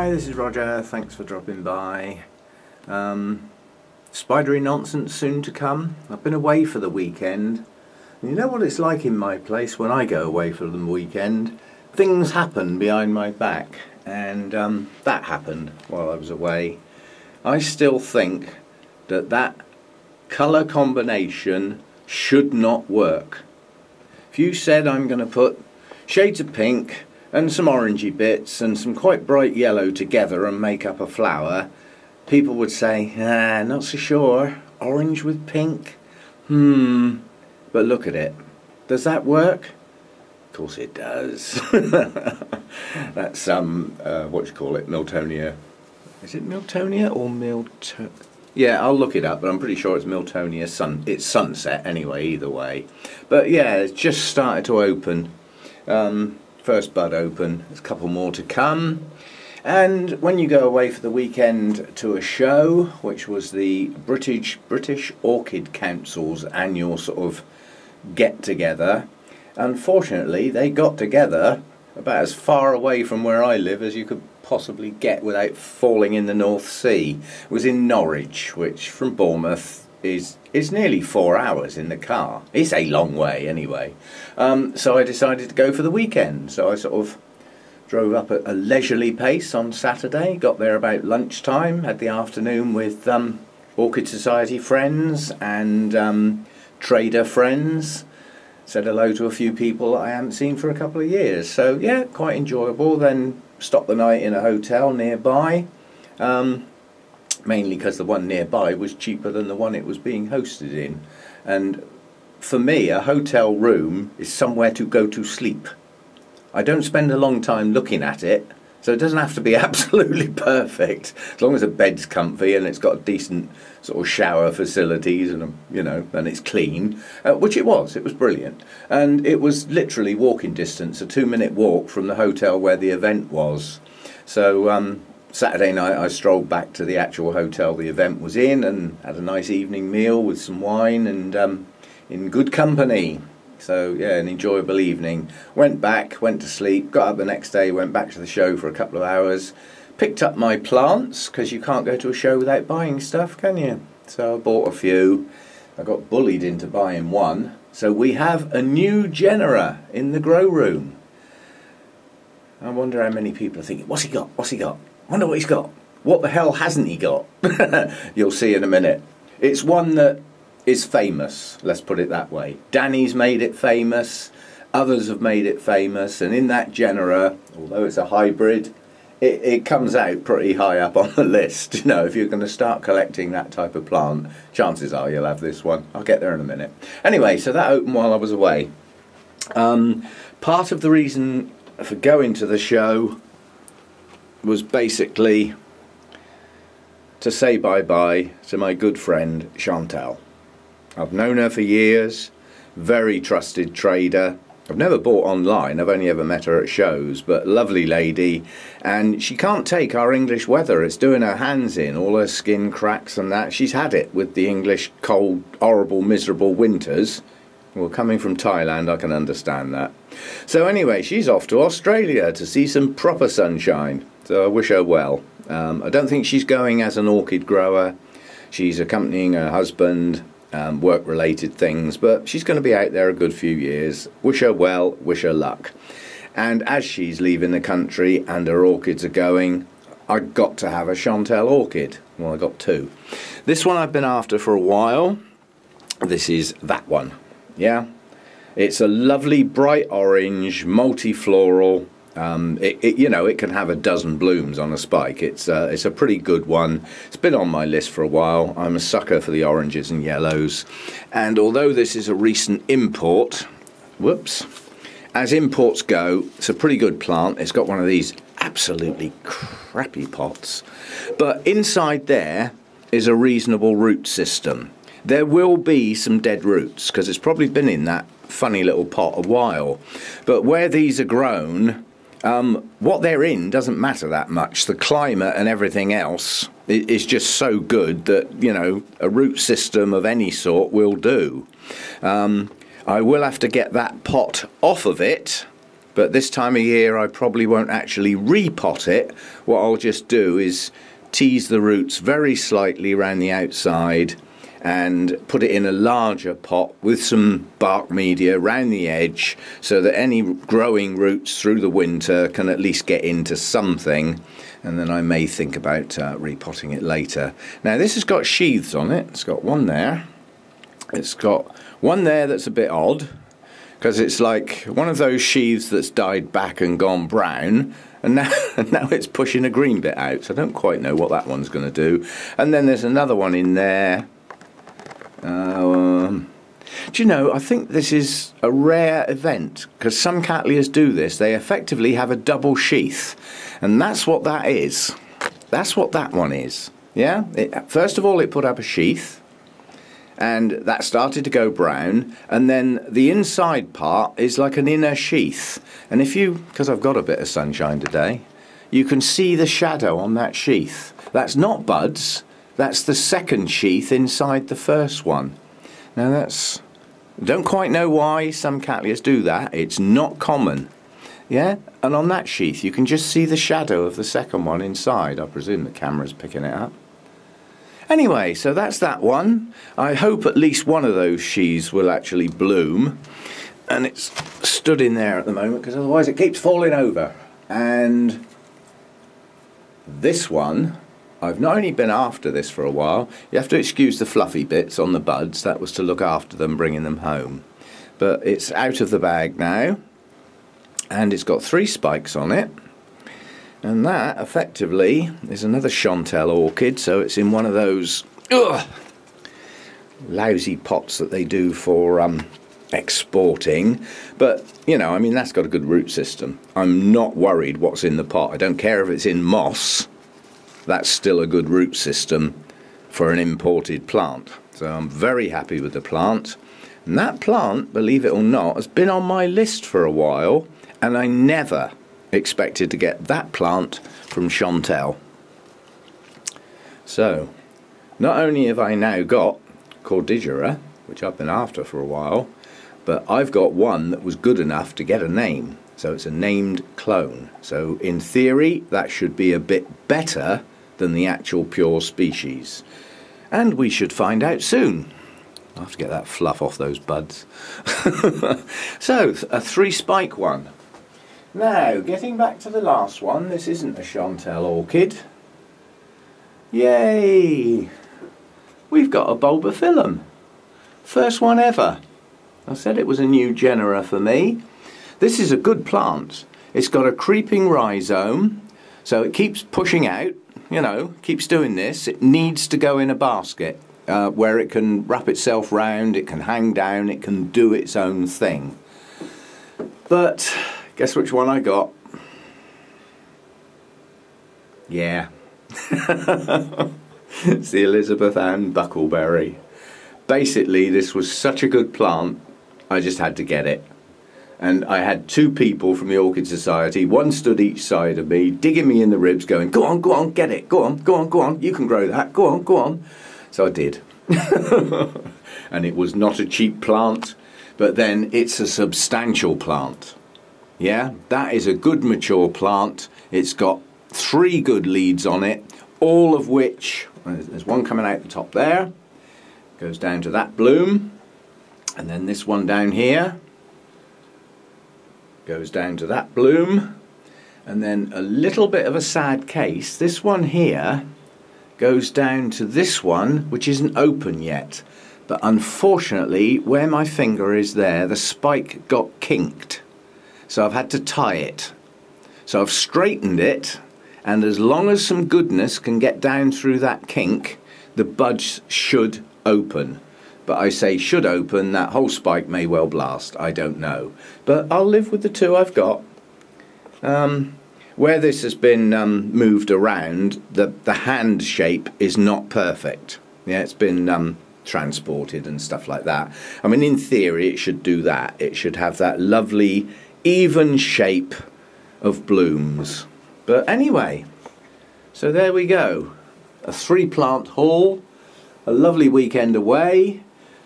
Hi, this is Roger. Thanks for dropping by. Spidery nonsense soon to come. I've been away for the weekend. And you know what it's like in my place when I go away for the weekend? Things happen behind my back, and that happened while I was away. I still think that that colour combination should not work. If you said I'm going to put shades of pink and some orangey bits and some quite bright yellow together and make up a flower, people would say, not so sure, orange with pink? But look at it. Does that work? Of course it does. That's what do you call it, Miltonia. Is it Miltonia or Milto? Yeah, I'll look it up, but I'm pretty sure it's Miltonia it's sunset anyway, either way. But yeah, it's just started to open. First bud open, there's a couple more to come. And when you go away for the weekend to a show, which was the British Orchid Council's annual sort of get-together, unfortunately they got together about as far away from where I live as you could possibly get without falling in the North Sea. It was in Norwich, which from Bournemouth is nearly 4 hours in the car. It's a long way anyway. So I decided to go for the weekend. So I sort of drove up at a leisurely pace on Saturday, got there about lunchtime, had the afternoon with Orchid Society friends and trader friends. Said hello to a few people I haven't seen for a couple of years. So yeah, quite enjoyable. Then stopped the night in a hotel nearby. Mainly because the one nearby was cheaper than the one it was being hosted in. And for me, a hotel room is somewhere to go to sleep. I don't spend a long time looking at it, so it doesn't have to be absolutely perfect. As long as the bed's comfy and it's got a decent sort of shower facilities and, and it's clean, which it was brilliant. And it was literally walking distance, a 2-minute walk from the hotel where the event was. So Saturday night I strolled back to the actual hotel the event was in and had a nice evening meal with some wine and in good company. So yeah, an enjoyable evening. Went to sleep, got up the next day, went back to the show for a couple of hours, picked up my plants, because you can't go to a show without buying stuff, can you? So I bought a few. I got bullied into buying one. So we have a new Genera in the grow room. I wonder how many people are thinking, what's he got? What's he got? Wonder what he's got. What the hell hasn't he got? You'll see in a minute. It's one that is famous, let's put it that way. Danny's made it famous, others have made it famous, and in that Genera, although it's a hybrid, it comes out pretty high up on the list. If you're going to start collecting that type of plant, chances are you'll have this one. I'll get there in a minute. Anyway, so that opened while I was away. Part of the reason for going to the show was basically to say bye-bye to my good friend Chantal. I've known her for years, very trusted trader. I've never bought online, I've only ever met her at shows, but lovely lady. And she can't take our English weather, it's doing her hands in, all her skin cracks and that. She's had it with the English cold, horrible, miserable winters. Well, coming from Thailand, I can understand that. So anyway, she's off to Australia to see some proper sunshine. So I wish her well. I don't think she's going as an orchid grower. She's accompanying her husband, work-related things, but she's going to be out there a good few years. Wish her well, wish her luck. And as she's leaving the country and her orchids are going, I got to have a Chantal orchid. Well, I got two. This one I've been after for a while. This is that one. Yeah, it's a lovely bright orange, multi-floral. It can have a dozen blooms on a spike. It's a pretty good one. It's been on my list for a while. I'm a sucker for the oranges and yellows. And although this is a recent import, as imports go, it's a pretty good plant. It's got one of these absolutely crappy pots. But inside there is a reasonable root system. There will be some dead roots because it's probably been in that funny little pot a while. But where these are grown, what they're in doesn't matter that much. The climate and everything else is just so good that, a root system of any sort will do. I will have to get that pot off of it But this time of year I probably won't actually repot it. What I'll just do is tease the roots very slightly around the outside and put it in a larger pot with some bark media around the edge so that any growing roots through the winter can at least get into something, and then I may think about repotting it later. Now this has got sheaths on it. It's got one there. It's got one there that's a bit odd because it's like one of those sheaths that's died back and gone brown, and now it's pushing a green bit out, so I don't quite know what that one's going to do. And then there's another one in there. Do you know, I think this is a rare event because some Cattleyas do this. They effectively have a double sheath, and that's what that is. That's what that one is. Yeah, first of all it put up a sheath and that started to go brown, and then the inside part is like an inner sheath, and if you, because I've got a bit of sunshine today, you can see the shadow on that sheath. That's not buds, that's the second sheath inside the first one. Now that's, don't quite know why some Cattleyas do that, it's not common. Yeah, and on that sheath you can just see the shadow of the second one inside. I presume the camera's picking it up. Anyway, so that's that one. I hope at least one of those sheaths will actually bloom, and it's stood in there at the moment because otherwise it keeps falling over. And this one, I've not only been after this for a while, you have to excuse the fluffy bits on the buds, that was to look after them, bringing them home. But it's out of the bag now, and it's got 3 spikes on it. And that, effectively, is another Chantel orchid, so it's in one of those lousy pots that they do for exporting. But, you know, I mean, that's got a good root system. I'm not worried what's in the pot. I don't care if it's in moss. That's still a good root system for an imported plant. So I'm very happy with the plant. And that plant, believe it or not, has been on my list for a while, and I never expected to get that plant from Chantel. So not only have I now got Cordillera, which I've been after for a while, but I've got one that was good enough to get a name, so it's a named clone. So in theory that should be a bit better than the actual pure species, and we should find out soon. I'll have to get that fluff off those buds. So a 3 spike one. Now, getting back to the last one, this isn't a Chantel orchid. Yay! We've got a bulbophyllum. First one ever. I said it was a new genera for me. This is a good plant. It's got a creeping rhizome, so it keeps pushing out, you know, keeps doing this. It needs to go in a basket where it can wrap itself round, it can hang down, it can do its own thing. But guess which one I got? Yeah. It's the Elizabeth Ann Buckleberry. Basically, this was such a good plant, I just had to get it. And I had 2 people from the Orchid Society, one stood each side of me, digging me in the ribs, going, go on, get it, go on, go on, go on, you can grow that, go on, go on. So I did. And it was not a cheap plant, but then it's a substantial plant. Yeah, that is a good mature plant. It's got 3 good leads on it, all of which, there's one coming out the top there, goes down to that bloom, and then this one down here goes down to that bloom, and then a little bit of a sad case, this one here goes down to this one, which isn't open yet, but unfortunately where my finger is there, the spike got kinked. So I've had to tie it. So I've straightened it, and as long as some goodness can get down through that kink, the buds should open. But I say should open, that whole spike may well blast, I don't know. But I'll live with the 2 I've got. Where this has been moved around, the hand shape is not perfect. Yeah, it's been transported and stuff like that. I mean, in theory it should do that. It should have that lovely even shape of blooms. But anyway, so there we go. A 3 plant haul, a lovely weekend away,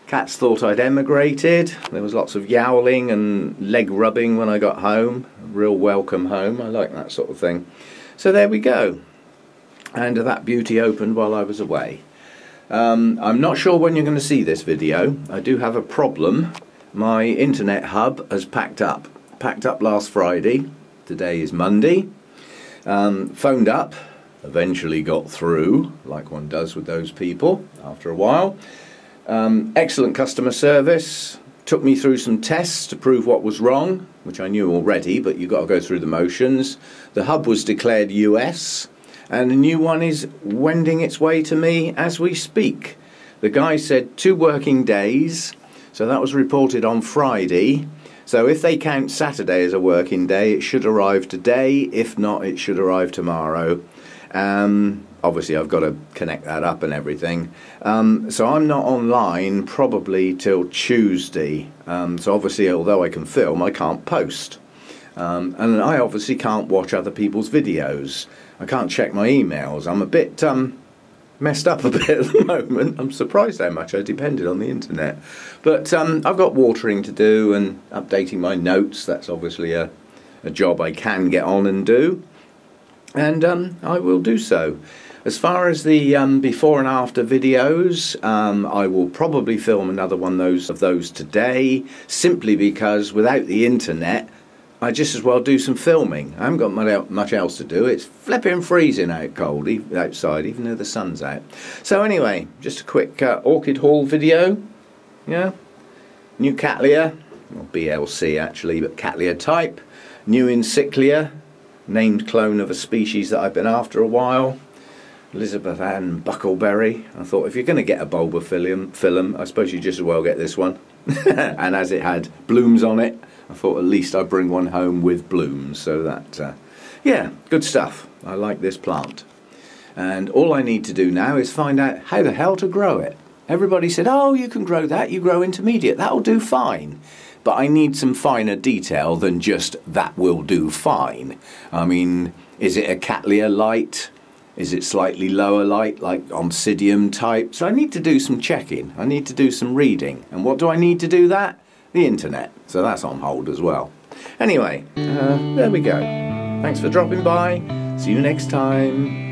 Cats thought I'd emigrated. There was lots of yowling and leg rubbing when I got home. A real welcome home. I like that sort of thing. So there we go. And that beauty opened while I was away. I'm not sure when you're going to see this video. I do have a problem. My internet hub has packed up. Packed up last Friday. Today is Monday. Phoned up. Eventually got through, like one does with those people after a while. Excellent customer service, took me through some tests to prove what was wrong, which I knew already, but you've got to go through the motions. The hub was declared US, and a new one is wending its way to me as we speak. The guy said 2 working days, so that was reported on Friday. So if they count Saturday as a working day, it should arrive today. If not, it should arrive tomorrow. Obviously I've got to connect that up and everything, so I'm not online probably till Tuesday, so obviously although I can film, I can't post, and I obviously can't watch other people's videos. I can't check my emails. I'm a bit messed up a bit at the moment. I'm surprised how much I depended on the internet, but I've got watering to do and updating my notes. That's obviously a job I can get on and do. And I will do so. As far as the before and after videos, I will probably film another one of those today, simply because without the internet, I just as well do some filming. I haven't got much else to do. It's flipping freezing out cold outside, even though the sun's out. So anyway, just a quick orchid haul video. Yeah, new Cattleya, or BLC actually, but Cattleya type. New Encyclia. Named clone of a species that I've been after a while, Elizabeth Ann Buckleberry. I thought if you're going to get a bulbophyllum, I suppose you just as well get this one. And as it had blooms on it, I thought at least I'd bring one home with blooms. So that, yeah, good stuff. I like this plant. And all I need to do now is find out how the hell to grow it. Everybody said, oh, you can grow that, you grow intermediate, that'll do fine. But I need some finer detail than just that will do fine. I mean, is it a Cattleya light? Is it slightly lower light, like Oncidium type? So I need to do some checking. I need to do some reading. And what do I need to do that? The internet. So that's on hold as well. Anyway, there we go. Thanks for dropping by. See you next time.